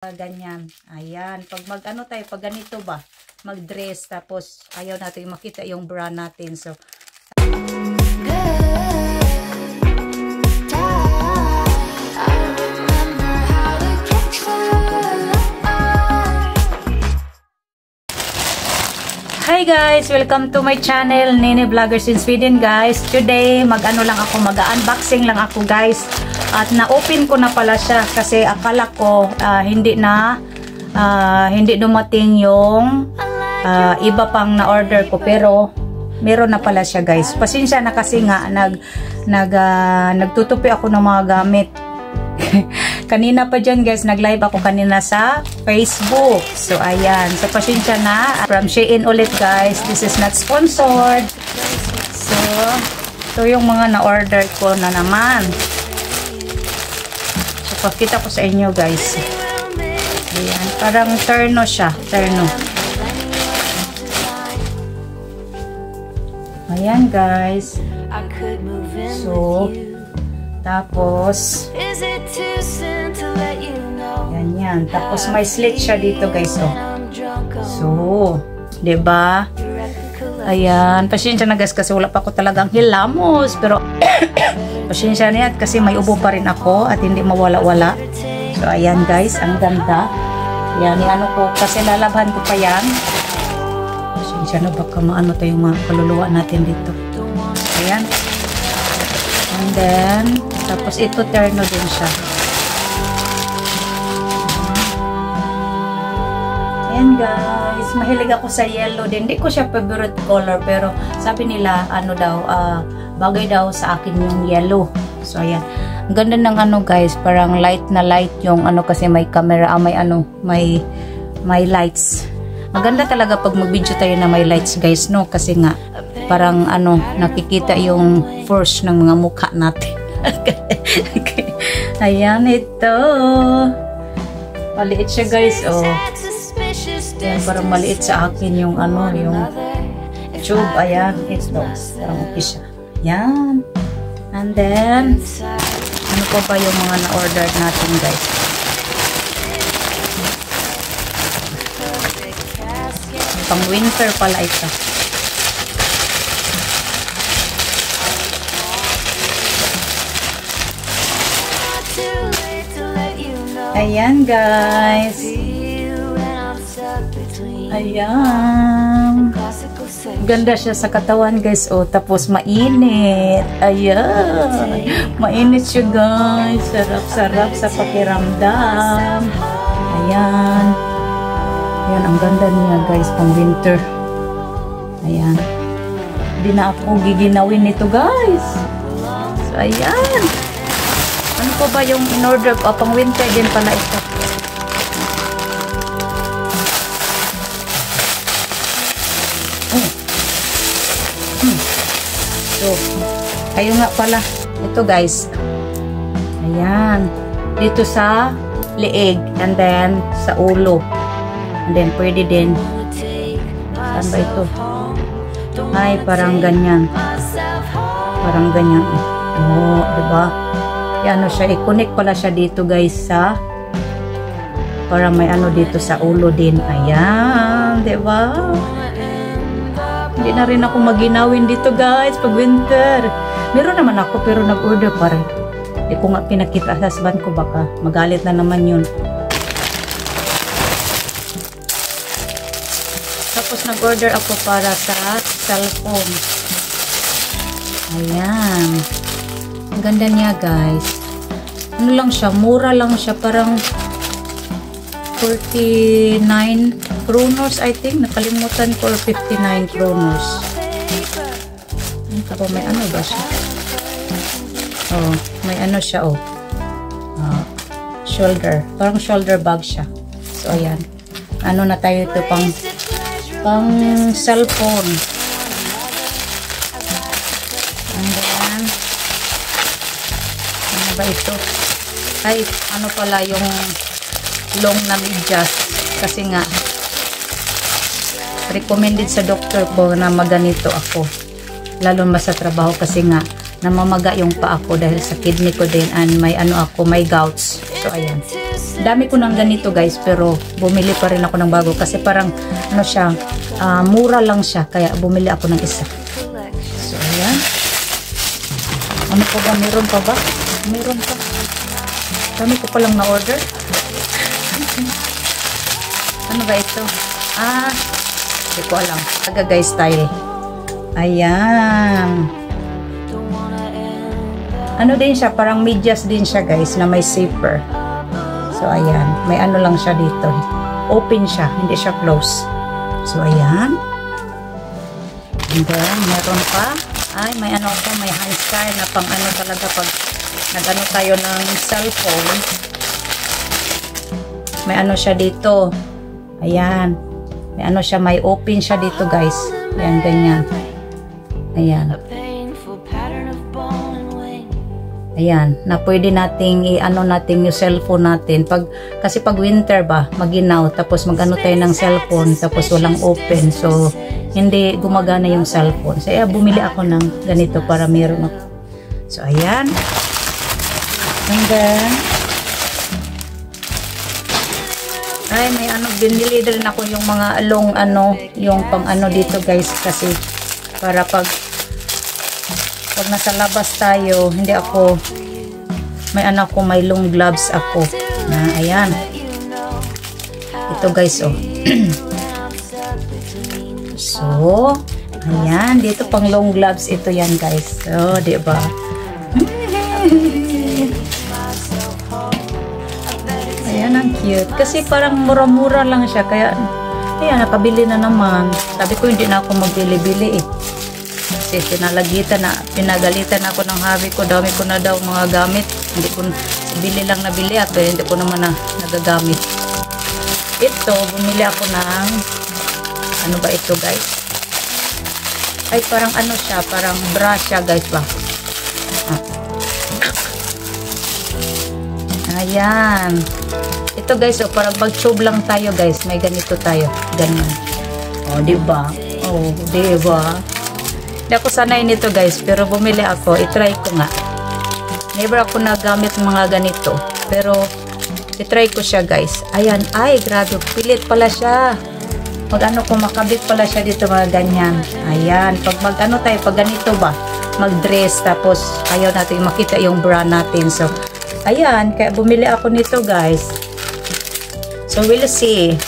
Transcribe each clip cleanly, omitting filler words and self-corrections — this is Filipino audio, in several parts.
Ganyan. Ayan. Pag mag-ano tayo, pag ganito ba, mag-dress, tapos ayaw natin makita yung bra natin. So, hi guys! Welcome to my channel, Nene Vloggers in Sweden guys. Today, mag-ano lang ako, mag-unboxing lang ako guys. At na-open ko na pala siya kasi akala ko hindi dumating yung iba pang na-order ko. Pero, meron na pala siya guys. Pasensya na kasi nga, nagtutupi ako ng mga gamit. Kanina pa dyan guys, nag-live ako kanina sa Facebook. So ayan, so pasensya na. From Shein ulit guys, this is not sponsored. So, ito yung mga na-order ko na naman. So pakita ko sa inyo guys. Ayan, parang terno siya, terno. Ayan guys. So, tapos yan. Tapos may slit siya dito guys, oh. So, 'di ba? Ayan, pasensya na guys kasi wala pa ako talagang hilamos, pero pasensya na yan kasi may ubo pa rin ako at hindi mawala-wala. So, ayan guys, ang ganda. Yan, ano ko kasi lalabhan ko pa yan. Pasensya na baka maano tayong mga kaluluwa natin dito. Ayan. And then, tapos ito terno din siya. Ayan guys, mahilig ako sa yellow din. Hindi ko siya favorite color pero sabi nila ano daw, bagay daw sa akin yung yellow. So ayan. Ang ganda ng ano guys, parang light na light yung ano kasi may camera, may lights. Maganda talaga pag mag-video tayo na may lights guys, no? Kasi nga parang nakikita yung force ng mga mukha natin. Okay. Ayan, ito. Maliit siya guys, oh. Ayan, parang maliit sa akin yung yung tube. Ayan, ito. Parang okay siya. Ayan. And then, ano pa ba yung mga na-order natin guys? Pang winter pala ito. Ayan guys. Ayan. Ganda siya sa katawan guys. Oh, tapos mainit. Ayan. Mainit siya guys. Sarap-sarap sa pakiramdam. Ayan. Ayan, ang ganda niya guys pang winter. Ayan. Hindi na ako giginawin nito guys. So, ayan. Ano po ba yung in-order ko? Pang winter din pala ito. So, kayo nga pala. Ito guys. Ayan. Dito sa leeg. And then, sa ulo. And then, pwede din. Saan ba ito? Ay, parang ganyan. Parang ganyan. Oh, diba? Yan siya. I-connect pala siya dito guys sa para may dito sa ulo din. Ayan. Diba? Hindi na rin ako maginawin dito guys pag winter. Meron naman ako pero nag-order pa rin. Hindi ko nga pinakita sa husband ko, baka magalit na naman yun. Tapos nag-order ako para sa cellphone. Ayan. Ang ganda niya guys. Ano lang siya, mura lang siya, parang 49 kronos I think. Nakalimutan ko, or 59 kronos. Ano may ba siya? Oh, may siya, oh. Shoulder. Parang shoulder bag siya. So, ayan. Ano na tayo ito, pang cellphone. And then, ano ba ito? Ay, ano pala yung long na medyas. Kasi nga, recommended sa doktor ko na maganito ako. Lalo mas sa trabaho kasi nga, namamaga yung paa ko dahil sa kidney ko din and may may gouts. So, ayan. Dami ko ng ganito guys, pero bumili pa rin ako ng bago kasi parang ano siya, mura lang siya, kaya bumili ako ng isa. So ayan. Ano pa ba? Meron pa ba? Meron pa. Dami ko palang na-order. Ano ba ito? Hindi ko alam. Tagagay style. Ayan. Ano din siya? Parang medyas din siya guys, na may zipper. So ayan. May ano lang siya dito. Open siya. Hindi siya close. So ayan. And then, meron pa. Ay, may ano po. May hand style na pang ano talaga pag nag-ano tayo ng cellphone. May ano siya dito. Ayan. May ano siya, may open siya dito guys. Ayan, ganyan. Ayan. Ayan, na pwede nating i-ano natin yung cellphone natin. Kasi pag winter ba, maginaw, tapos mag-ano tayo ng cellphone, tapos walang open. So, hindi gumagana yung cellphone. So, bumili ako ng ganito para meron ako. So, ayan. And then, ay, may ano, binili din ako yung mga long ano, yung pang ano dito guys, kasi para pag nasa labas tayo, hindi ako, may ano ko, may long gloves ako, na ayan. Ito guys, oh. So, ayan, dito pang long gloves, ito yan guys. So, diba? Ayan, ang cute. Kasi parang mura-mura lang siya. Kaya, ayan, nakabili na naman. Sabi ko, hindi na ako magbili-bili eh. Kasi pinagalitan ako ng hobby ko. Dami ko na daw mga gamit. Hindi ko, bili lang na bili at hindi ko naman na nagagamit. Ito, bumili ako ng, ano ba ito guys? Ay, parang ano siya, parang bra siya guys ba? Ayan. Ito guys, oh, parang mag-tube lang tayo guys. May ganito tayo. Ganyan. Oh, diba? Oh, diba? Hindi ako sanay nito guys. Pero bumili ako. I-try ko nga. Never ako nagamit mga ganito. Pero, i-try ko siya guys. Ayan. Ay, grabe. Pilit pala siya. Mag-ano ko, makabit pala siya dito mga ganyan. Ayan. Pag mag-ano tayo, pag ganito ba? Mag-dress. Tapos, ayaw natin makita yung bra natin. So, ayan, kaya bumili ako nito guys. So we'll see.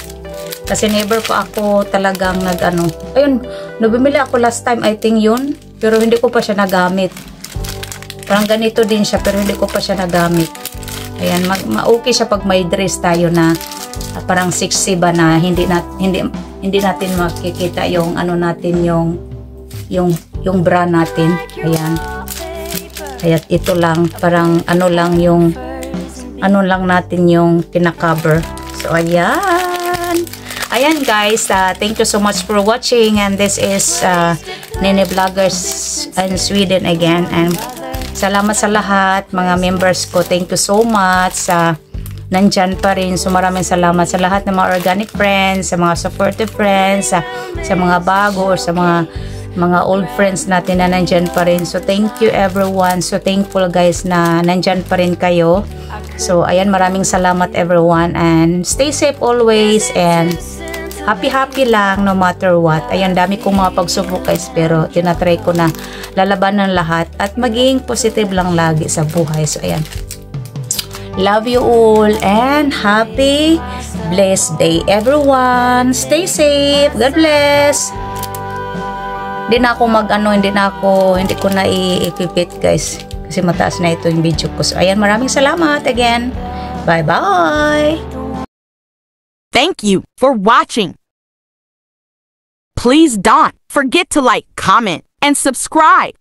Kasi never pa ako talagang nag-ano. Ayun, nabumili ako last time, I think yun. Pero hindi ko pa siya nagamit. Parang ganito din siya, pero hindi ko pa siya nagamit. Ayan, okay siya pag may dress tayo na parang sexy ba na hindi natin makikita yung ano natin, yung bra natin. Ayan. Kaya ito lang, parang ano lang yung, ano lang natin yung pinacover. So, ayan. Ayan guys, thank you so much for watching. And this is Nene Vloggers in Sweden again. And salamat sa lahat, mga members ko. Thank you so much. Nandyan pa rin. So, maraming salamat sa lahat ng mga organic friends, sa mga supportive friends, sa mga bago, or sa mga old friends natin na nandyan pa rin. So, thank you everyone. So, thankful guys na nandyan pa rin kayo. So, ayan, maraming salamat everyone. And stay safe always. And happy lang no matter what. Ayan, dami kong mga pagsubok guys. Pero, tinatry ko na lalabanan lahat. At maging positive lang lagi sa buhay. So, ayan. Love you all. And happy, blessed day everyone. Stay safe. God bless. Hindi na ako hindi ko na i-equip guys. Kasi mataas na ito yung video ko. So, ayan, maraming salamat again. Bye-bye! Thank you for watching. Please don't forget to like, comment, and subscribe.